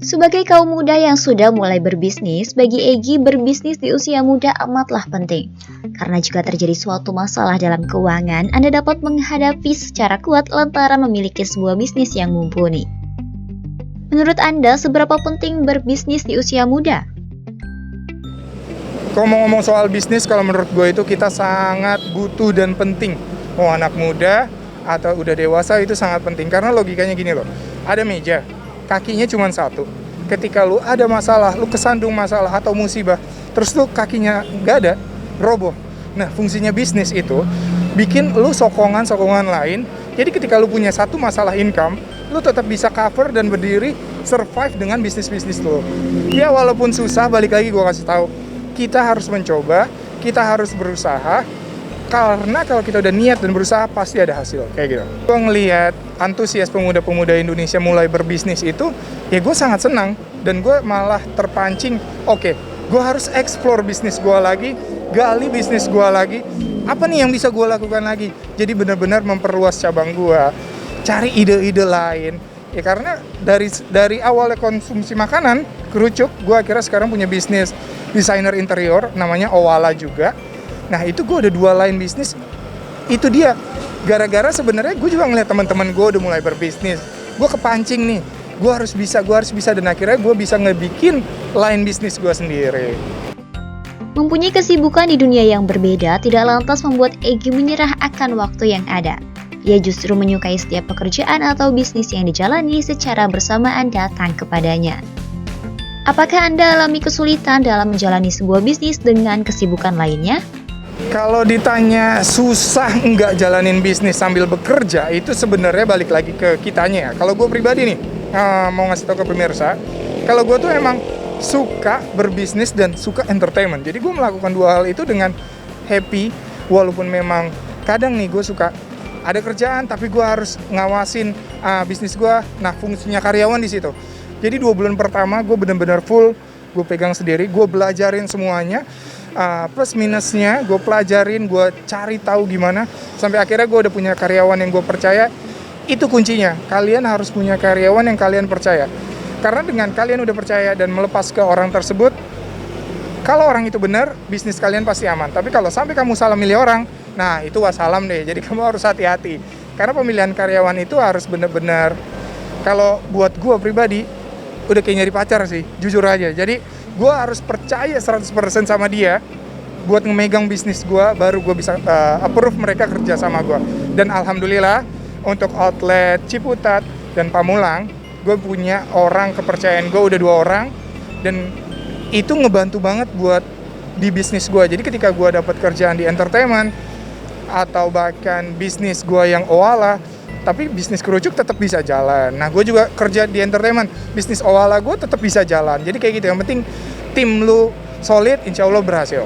Sebagai kaum muda yang sudah mulai berbisnis, bagi Egy berbisnis di usia muda amatlah penting. Karena jika terjadi suatu masalah dalam keuangan, Anda dapat menghadapi secara kuat lantaran memiliki sebuah bisnis yang mumpuni. Menurut Anda, seberapa penting berbisnis di usia muda? Kalau mau ngomong soal bisnis, kalau menurut gue itu kita sangat butuh dan penting. Mau anak muda atau udah dewasa itu sangat penting. Karena logikanya gini loh, ada meja, kakinya cuma satu. Ketika lu ada masalah, lu kesandung masalah atau musibah, terus lu kakinya nggak ada, roboh. Nah, fungsinya bisnis itu bikin lu sokongan-sokongan lain. Jadi ketika lu punya satu masalah income, lu tetap bisa cover dan berdiri, survive dengan bisnis-bisnis lu. Ya walaupun susah, balik lagi gue kasih tahu, kita harus mencoba, kita harus berusaha. Karena kalau kita udah niat dan berusaha, pasti ada hasil, kayak gitu. Gue ngelihat antusias pemuda-pemuda Indonesia mulai berbisnis itu, ya gue sangat senang. Dan gue malah terpancing, oke, gue harus explore bisnis gue lagi, gali bisnis gue lagi. Apa nih yang bisa gue lakukan lagi? Jadi benar-benar memperluas cabang gue, cari ide-ide lain. Ya karena dari awalnya konsumsi makanan, kerucuk, gue akhirnya sekarang punya bisnis desainer interior, namanya Owala juga. Nah itu gue ada dua line bisnis, itu dia. Gara-gara sebenarnya gue juga ngeliat teman-teman gue udah mulai berbisnis. Gue kepancing nih, gue harus bisa, dan akhirnya gue bisa ngebikin line bisnis gue sendiri. Mempunyai kesibukan di dunia yang berbeda tidak lantas membuat Egy menyerah akan waktu yang ada. Ia justru menyukai setiap pekerjaan atau bisnis yang dijalani secara bersamaan datang kepadanya. Apakah Anda alami kesulitan dalam menjalani sebuah bisnis dengan kesibukan lainnya? Kalau ditanya susah nggak jalanin bisnis sambil bekerja, itu sebenarnya balik lagi ke kitanya ya. Kalau gue pribadi nih, mau ngasih tau ke pemirsa, kalau gue tuh emang suka berbisnis dan suka entertainment. Jadi gue melakukan dua hal itu dengan happy, walaupun memang kadang nih gue suka ada kerjaan, tapi gue harus ngawasin bisnis gue. Nah, fungsinya karyawan di situ. Jadi 2 bulan pertama gue benar-benar full, gue pegang sendiri, gue belajarin semuanya. Plus minusnya gue pelajarin, gue cari tahu gimana sampai akhirnya gue udah punya karyawan yang gue percaya. Itu kuncinya, kalian harus punya karyawan yang kalian percaya. Karena dengan kalian udah percaya dan melepas ke orang tersebut, kalau orang itu benar, bisnis kalian pasti aman. Tapi kalau sampai kamu salah milih orang, nah itu wassalam deh. Jadi kamu harus hati-hati. Karena pemilihan karyawan itu harus benar-benar, kalau buat gue pribadi, udah kayak nyari pacar sih, jujur aja. Jadi gue harus percaya 100% sama dia buat ngemegang bisnis gue, baru gue bisa approve mereka kerja sama gue. Dan alhamdulillah untuk outlet Ciputat dan Pamulang, gue punya orang kepercayaan gue udah 2 orang, dan itu ngebantu banget buat di bisnis gue. Jadi ketika gue dapat kerjaan di entertainment atau bahkan bisnis gue yang Owala, tapi bisnis kerucuk tetap bisa jalan. Nah, gue juga kerja di entertainment, bisnis Owala gue tetap bisa jalan. Jadi kayak gitu, yang penting tim lu solid, insya Allah berhasil.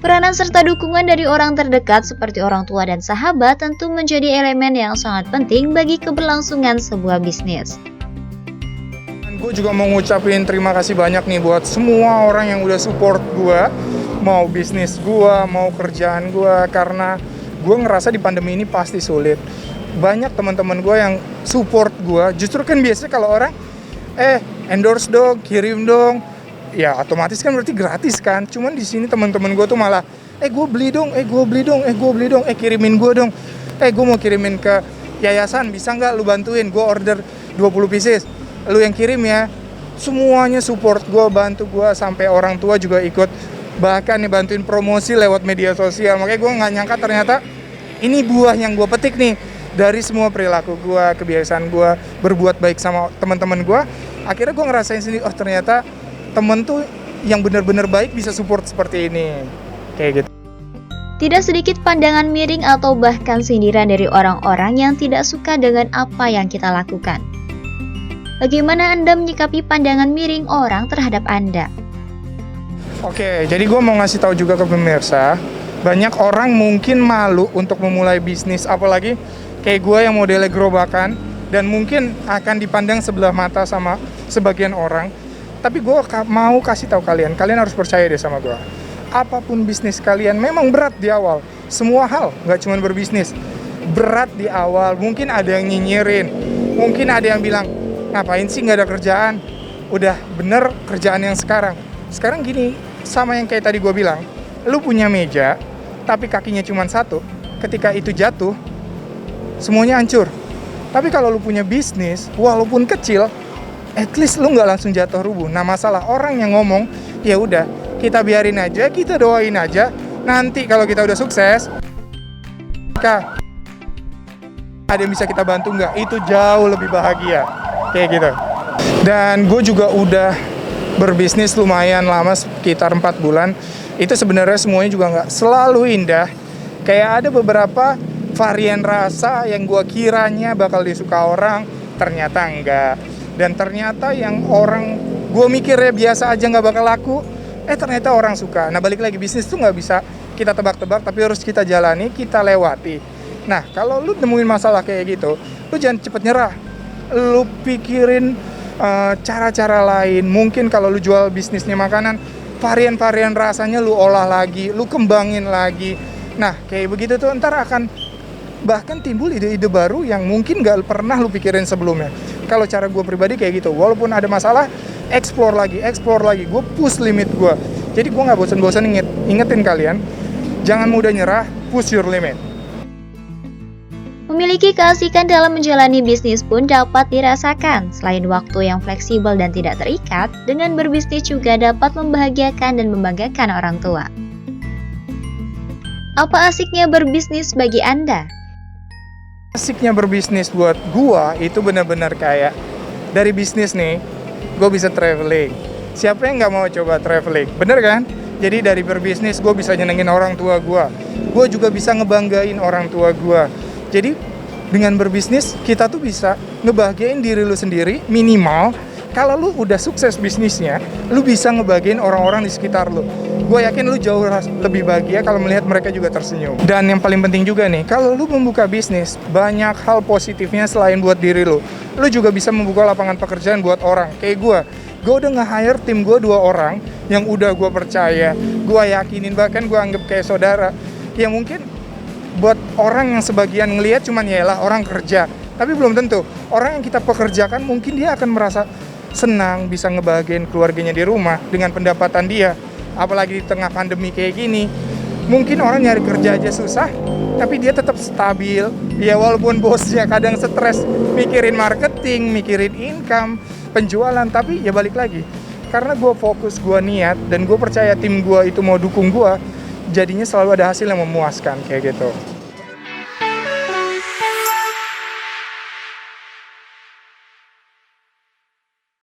Peranan serta dukungan dari orang terdekat seperti orang tua dan sahabat tentu menjadi elemen yang sangat penting bagi keberlangsungan sebuah bisnis. Gue juga mau ngucapin terima kasih banyak nih buat semua orang yang udah support gue, mau bisnis gue, mau kerjaan gue, karena gue ngerasa di pandemi ini pasti sulit. Banyak teman-teman gue yang support gue. Justru kan biasanya kalau orang endorse dong, kirim dong, ya otomatis kan berarti gratis kan. Cuman di sini teman-teman gue tuh malah gue beli dong, kirimin gue dong, gue mau kirimin ke yayasan, bisa nggak lu bantuin, gue order 20 pieces, lu yang kirim ya. Semuanya support gue, bantu gue, sampai orang tua juga ikut, bahkan nih bantuin promosi lewat media sosial. Makanya gue nggak nyangka ternyata ini buah yang gue petik nih dari semua perilaku gue, kebiasaan gue berbuat baik sama teman-teman gue. Akhirnya gue ngerasain sendiri, oh ternyata temen tuh yang benar-benar baik bisa support seperti ini, kayak gitu. Tidak sedikit pandangan miring atau bahkan sindiran dari orang-orang yang tidak suka dengan apa yang kita lakukan. Bagaimana Anda menyikapi pandangan miring orang terhadap Anda? Oke, jadi gue mau ngasih tahu juga ke pemirsa, banyak orang mungkin malu untuk memulai bisnis, apalagi kayak gue yang modelnya gerobakan, dan mungkin akan dipandang sebelah mata sama sebagian orang. Tapi gue mau kasih tahu kalian harus percaya deh sama gue. Apapun bisnis kalian memang berat di awal. Semua hal, nggak cuma berbisnis. Berat di awal, mungkin ada yang nyinyirin, mungkin ada yang bilang, ngapain sih nggak ada kerjaan, udah bener kerjaan yang sekarang gini, sama yang kayak tadi gue bilang, lu punya meja tapi kakinya cuma satu, ketika itu jatuh semuanya hancur. Tapi kalau lu punya bisnis walaupun kecil, at least lu nggak langsung jatuh rubuh. Nah, masalah orang yang ngomong, ya udah kita biarin aja, kita doain aja, nanti kalau kita udah sukses, ada yang bisa kita bantu nggak, itu jauh lebih bahagia kayak gitu. Dan gue juga udah berbisnis lumayan lama, sekitar 4 bulan. Itu sebenarnya semuanya juga nggak selalu indah. Kayak ada beberapa varian rasa yang gue kiranya bakal disuka orang, ternyata enggak. Dan ternyata yang orang gue mikirnya biasa aja nggak bakal laku, ternyata orang suka. Nah, balik lagi, bisnis tuh nggak bisa kita tebak-tebak, tapi harus kita jalani, kita lewati. Nah, kalau lu nemuin masalah kayak gitu, lu jangan cepet nyerah. Lu pikirin cara-cara lain. Mungkin kalau lu jual bisnisnya makanan, varian-varian rasanya lu olah lagi, lu kembangin lagi. Nah, kayak begitu tuh ntar akan bahkan timbul ide-ide baru yang mungkin gak pernah lu pikirin sebelumnya. Kalau cara gue pribadi kayak gitu, walaupun ada masalah, explore lagi, gue push limit gue. Jadi gue gak bosan-bosan ingetin kalian, jangan mudah nyerah, push your limit. Memiliki keasikan dalam menjalani bisnis pun dapat dirasakan. Selain waktu yang fleksibel dan tidak terikat, dengan berbisnis juga dapat membahagiakan dan membanggakan orang tua. Apa asiknya berbisnis bagi Anda? Asiknya berbisnis buat gua itu benar-benar kayak dari bisnis nih, gue bisa traveling. Siapa yang nggak mau coba traveling? Bener kan? Jadi dari berbisnis gue bisa nyenengin orang tua gue juga bisa ngebanggain orang tua gue. Jadi dengan berbisnis kita tuh bisa ngebahagiain diri lu sendiri minimal. Kalau lu udah sukses bisnisnya, lu bisa ngebahagiain orang-orang di sekitar lu. Gue yakin lu jauh lebih bahagia kalau melihat mereka juga tersenyum. Dan yang paling penting juga nih, kalau lu membuka bisnis, banyak hal positifnya selain buat diri lu. Lu juga bisa membuka lapangan pekerjaan buat orang. Kayak gue udah nge-hire tim gue 2 orang yang udah gue percaya, gue yakinin, bahkan gue anggap kayak saudara. Ya mungkin buat orang yang sebagian ngelihat cuman yalah orang kerja, tapi belum tentu orang yang kita pekerjakan mungkin dia akan merasa senang bisa ngebahagiain keluarganya di rumah dengan pendapatan dia. Apalagi di tengah pandemi kayak gini, mungkin orang nyari kerja aja susah, tapi dia tetap stabil. Ya walaupun bosnya kadang stres mikirin marketing, mikirin income, penjualan, tapi ya balik lagi, karena gue fokus, gue niat, dan gue percaya tim gue itu mau dukung gue, jadinya selalu ada hasil yang memuaskan kayak gitu.